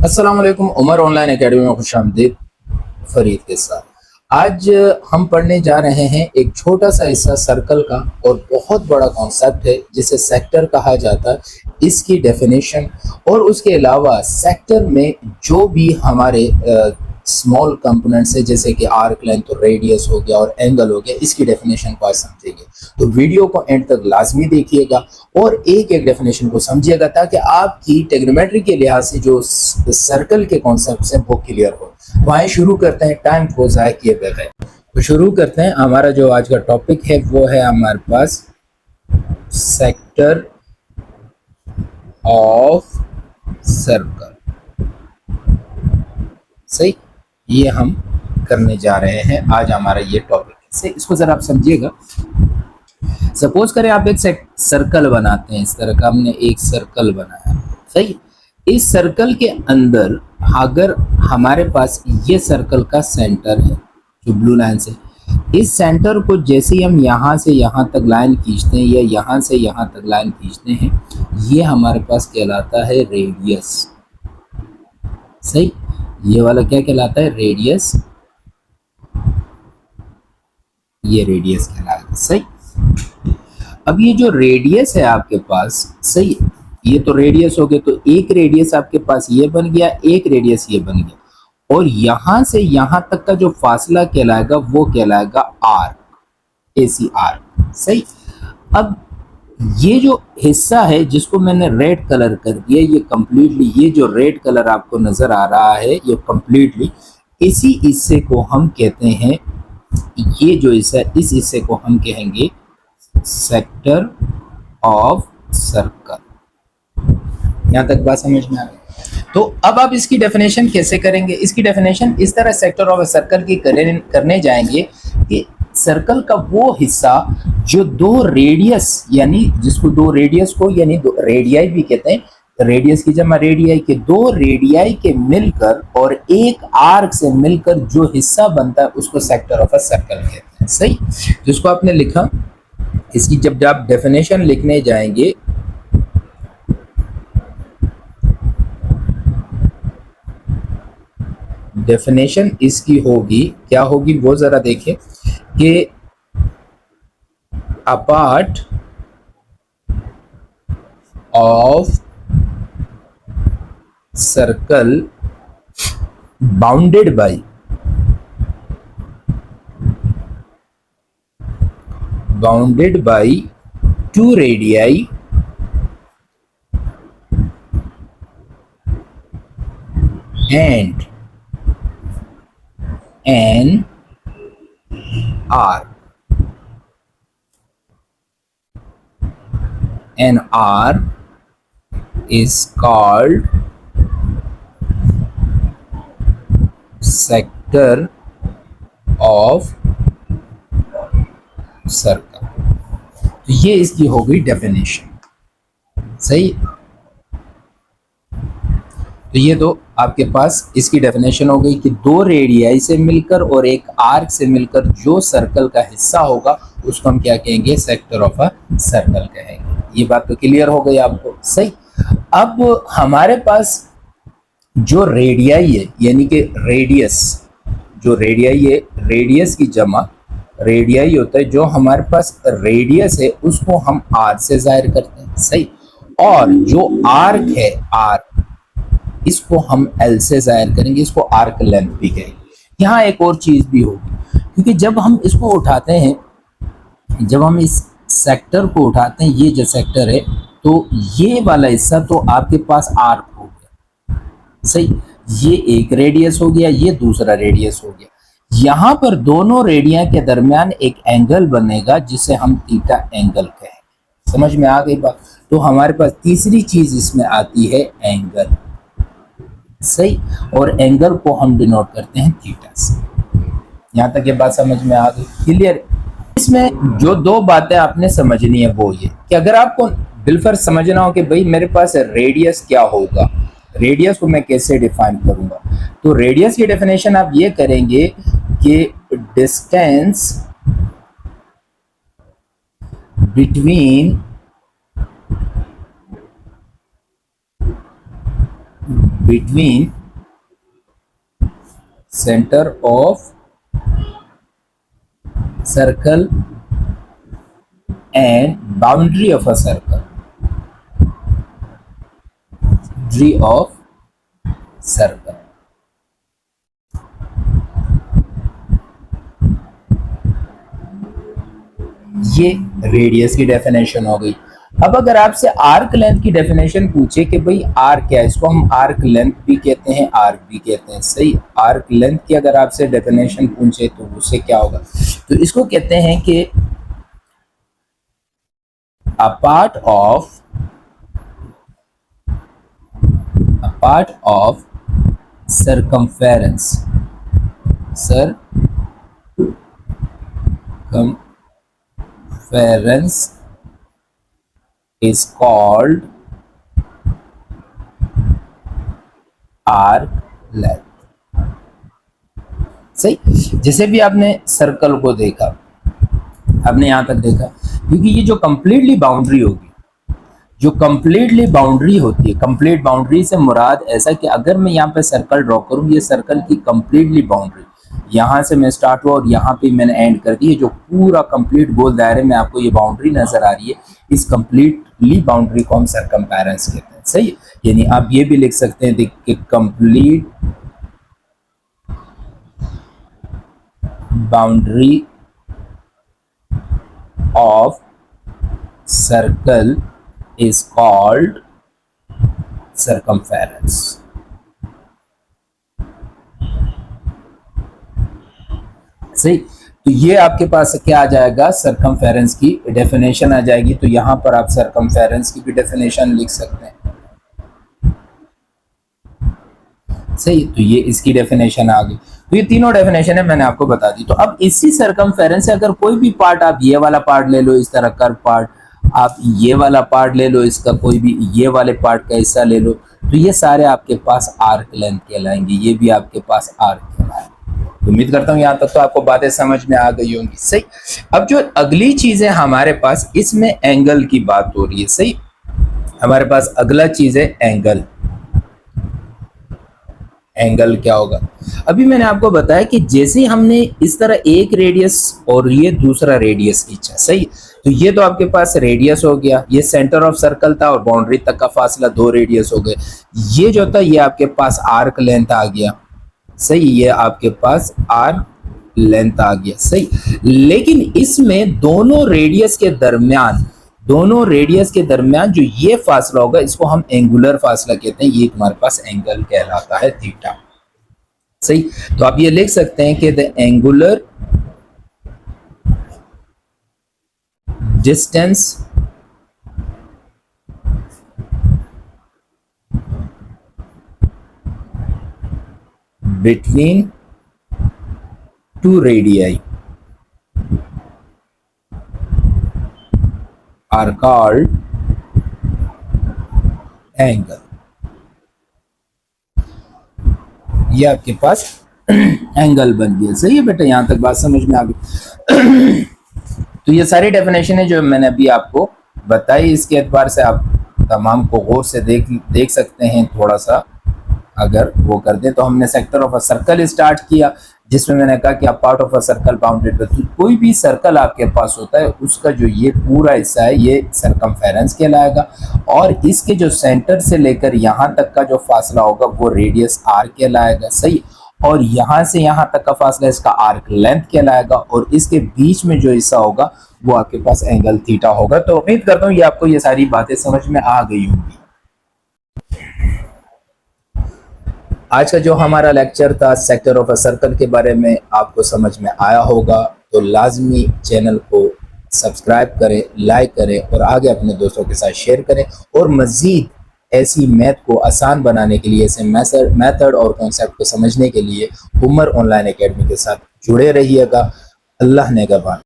अस्सलाम वालेकुम। Umar online academy में खुशामदीद। फरीद के साथ आज हम पढ़ने जा रहे हैं एक छोटा सा हिस्सा सर्कल का और बहुत बड़ा कॉन्सेप्ट है जिसे सेक्टर कहा जाता है। इसकी डेफिनेशन और उसके अलावा सेक्टर में जो भी हमारे स्मॉल कंपोनेंट्स है जैसे कि आर्क लेंथ और रेडियस हो गया और एंगल हो गया, इसकी डेफिनेशन को आज समझेंगे। तो वीडियो को एंड तक लाजमी देखिएगा और एक एक डेफिनेशन को समझिएगा ताकि आपकी ट्रिग्नोमेट्री के लिहाज से जो सर्कल के कॉन्सेप्ट्स हैं वो क्लियर हो। तो आइए शुरू करते हैं टाइम को ज़ाया किए बगैर। तो शुरू करते हैं। हमारा जो आज का टॉपिक है वो है हमारे पास सेक्टर ऑफ सर्कल। सही, ये हम करने जा रहे हैं आज। हमारा ये टॉपिक है, इसको जरा आप समझिएगा। सपोज करें आप एक सर्कल बनाते हैं, इस तरह का हमने एक सर्कल बनाया। सही, इस सर्कल के अंदर अगर हमारे पास ये सर्कल का सेंटर है जो ब्लू लाइन से, इस सेंटर को जैसे ही हम यहाँ से यहाँ तक लाइन खींचते हैं या यहाँ से यहाँ तक लाइन खींचते हैं, ये हमारे पास कहलाता है रेडियस। सही, ये वाला क्या कहलाता है? रेडियस। ये रेडियस कहलाता है। सही, अब ये जो रेडियस है आपके पास, सही, ये तो रेडियस हो गया, तो एक रेडियस आपके पास ये बन गया, एक रेडियस ये बन गया, और यहां से यहां तक का जो फासला कहलाएगा वो कहलाएगा आर्क, एसी आर्क। सही, अब ये जो हिस्सा है जिसको मैंने रेड कलर कर दिया, ये कंप्लीटली, ये जो रेड कलर आपको नजर आ रहा है ये कंप्लीटली, इसी हिस्से को हम कहते हैं, ये जो हिस्सा, इस हिस्से को हम कहेंगे सेक्टर ऑफ सर्कल। यहां तक बात समझ में आ गई? तो अब आप इसकी डेफिनेशन कैसे करेंगे? इसकी डेफिनेशन इस तरह सेक्टर ऑफ सर्कल की करने जाएंगे कि सर्कल का वो हिस्सा जो दो रेडियस, यानी जिसको दो रेडियस को यानी दो रेडियाई भी कहते हैं, रेडियस की जमा रेडियाई के, दो रेडियाई के मिलकर और एक आर्क से मिलकर जो हिस्सा बनता है उसको सेक्टर ऑफ अ सर्कल कहते हैं। सही, जिसको आपने लिखा, इसकी जब आप डेफिनेशन लिखने जाएंगे, डेफिनेशन इसकी होगी, क्या होगी वो जरा देखिए कि a part of circle bounded by two radii and an arc. An arc is called sector of circle. तो ये इसकी हो गई डेफिनेशन। सही, तो ये तो आपके पास इसकी डेफिनेशन हो गई कि दो रेडियाई से मिलकर और एक आर्क से मिलकर जो सर्कल का हिस्सा होगा उसको हम क्या कहेंगे? सेक्टर ऑफ अ सर्कल कहेंगे। ये बात तो क्लियर हो गई आपको? सही, अब हमारे पास जो रेडियाई है, यानी कि रेडियस, जो रेडियाई है, रेडियस की जमा रेडियाई होता है, जो हमारे पास रेडियस है उसको हम आर से जाहिर करते हैं। सही, और जो आर्क है, आर्क, इसको हम एल से जाहिर करेंगे, इसको आर्क लेंथ भी कहेंगे। यहाँ एक और चीज भी होगी, क्योंकि जब हम इसको उठाते हैं, जब हम इस सेक्टर को उठाते हैं, ये जो सेक्टर है, तो ये वाला हिस्सा तो आपके पास आर्क हो गया। सही, ये एक रेडियस हो गया, ये दूसरा रेडियस हो गया। यहां पर दोनों रेडिया के दरमियान एक एंगल बनेगा जिसे हम थीटा एंगल कहेंगे। समझ में आ गई बात? तो हमारे पास तीसरी चीज इसमें आती है एंगल। सही, और एंगल को हम डिनोट करते हैं थीटा से। यहां तक ये बात समझ में आ गई? क्लियर? इसमें जो दो बातें आपने समझनी है वो ये कि अगर आपको बिलफर्ज समझना हो कि भाई मेरे पास रेडियस क्या होगा, रेडियस को मैं कैसे डिफाइन करूंगा, तो रेडियस की डेफिनेशन आप ये करेंगे कि distance between between center of circle and boundary of a circle. Boundary of circle. ये रेडियस की डेफिनेशन हो गई। अब अगर आपसे आर्क लेंथ की डेफिनेशन पूछे कि भाई आर्क क्या है, इसको हम आर्क लेंथ भी कहते हैं, आर्क भी कहते हैं, सही। आर्क लेंथ की अगर आपसे डेफिनेशन पूछे तो उससे क्या होगा, तो इसको कहते हैं कि a part of circumference is called arc length। सही। जैसे भी आपने सर्कल को देखा, आपने यहां तक देखा, क्योंकि ये जो कंप्लीटली बाउंड्री होगी, जो कंप्लीटली बाउंड्री होती है, कंप्लीट बाउंड्री से मुराद ऐसा कि अगर मैं यहाँ पे सर्कल ड्रॉ करूँ, ये सर्कल की कंप्लीटली बाउंड्री, यहाँ से मैं स्टार्ट हुआ और यहाँ पे मैंने एंड कर दी, जो पूरा कंप्लीट गोल दायरे में आपको ये बाउंड्री नजर आ रही है, इस कंप्लीटली बाउंड्री को हम सर्कमफेरेंस कहते हैं, सही। यानी आप ये भी लिख सकते हैं कि complete boundary of circle is called circumference। सही। तो ये आपके पास क्या आ जाएगा, सर्कमफेरेंस की डेफिनेशन आ जाएगी। तो यहां पर आप सर्कमफेरेंस की भी डेफिनेशन लिख सकते हैं, सही। तो ये इसकी डेफिनेशन आ गई। तो ये तीनों डेफिनेशन है, मैंने आपको बता दी। तो अब इसी सर्कमफेरेंस से अगर कोई भी पार्ट, आप ये वाला पार्ट ले लो, इस तरह कर्व पार्ट, आप ये वाला पार्ट ले लो, इसका कोई भी ये वाले पार्ट का हिस्सा ले लो, तो ये सारे आपके पास आर्क लेंथ कहलाएंगे, ये भी आपके पास आर्क कहलाएंगे। उम्मीद करता हूँ यहाँ तक तो आपको बातें समझ में आ गई होंगी, सही। अब जो अगली चीज है हमारे पास, इसमें एंगल की बात हो रही है, सही। हमारे पास अगला चीज है एंगल। एंगल क्या होगा, अभी मैंने आपको बताया कि जैसे हमने इस तरह एक रेडियस और ये दूसरा रेडियस खींचा, सही। तो ये तो आपके पास रेडियस हो गया, ये सेंटर ऑफ सर्कल था और बाउंड्री तक का फासला 2 रेडियस हो गए। ये जो था ये आपके पास आर्क लेंथ आ गया, सही। ये आपके पास आर्क लेंथ आ गया, सही। लेकिन इसमें दोनों रेडियस के दरमियान जो ये फासला होगा, इसको हम एंगुलर फासला कहते हैं। ये तुम्हारे पास एंगल कहलाता है, थीटा, सही। तो आप ये लिख सकते हैं कि the angular distance between 2 radii are called angle। ये आपके पास एंगल बन गया, सही है बेटा। यहां तक बात समझ में आ गई। तो ये सारी डेफिनेशन है जो मैंने अभी आपको बताई, इसके एतबार से आप तमाम को गौर से देख सकते हैं। थोड़ा सा अगर वो कर दें, तो हमने sector of a circle start किया, जिसमें मैंने कहा कि आप part of a circle bounded by, कोई भी सर्कल आपके पास होता है उसका जो ये पूरा हिस्सा है ये सर्कमफेरेंस कहलाएगा, और इसके जो सेंटर से लेकर यहाँ तक का जो फासला होगा वो रेडियस आर कहलाएगा, सही। और यहाँ से यहाँ तक का फासला इसका आर्क लेंथ कहलाएगा, और इसके बीच में जो हिस्सा होगा वो आपके पास एंगल थीटा होगा। तो उम्मीद करता हूँ ये आपको ये सारी बातें समझ में आ गई होंगी। आज का जो हमारा लेक्चर था सेक्टर ऑफ अ सर्कल के बारे में, आपको समझ में आया होगा। तो लाजमी चैनल को सब्सक्राइब करें, लाइक करें और आगे अपने दोस्तों के साथ शेयर करें। और मज़ीद ऐसी मैथ को आसान बनाने के लिए, ऐसे मेथड और कॉन्सेप्ट को समझने के लिए उमर ऑनलाइन एकेडमी के साथ जुड़े रहिएगा। अल्लाह नेगहबान।